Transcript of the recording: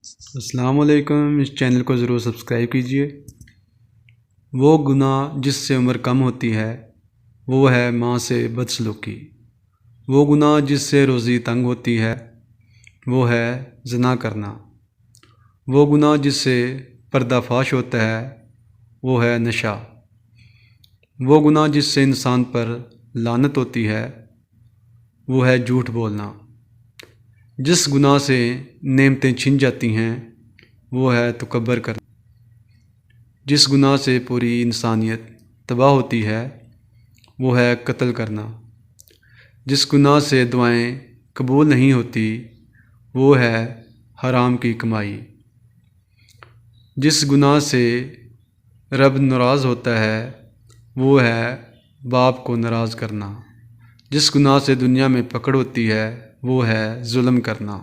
السلام علیکم، اس چینل کو ضرور سبسکرائب کیجیے۔ وہ گناہ جس سے عمر کم ہوتی ہے وہ ہے ماں سے بدسلوکی۔ وہ گناہ جس سے روزی تنگ ہوتی ہے وہ ہے زنا کرنا۔ وہ گناہ جس سے پردہ فاش ہوتا ہے وہ ہے نشہ۔ وہ گناہ جس سے انسان پر لعنت ہوتی ہے وہ ہے جھوٹ بولنا۔ جس گناہ سے نعمتیں چھن جاتی ہیں وہ ہے تکبر کرنا۔ جس گناہ سے پوری انسانیت تباہ ہوتی ہے وہ ہے قتل کرنا۔ جس گناہ سے دعائیں قبول نہیں ہوتی وہ ہے حرام کی کمائی۔ جس گناہ سے رب ناراض ہوتا ہے وہ ہے باپ کو ناراض کرنا۔ جس گناہ سے دنیا میں پکڑ ہوتی ہے وہ ہے ظلم کرنا۔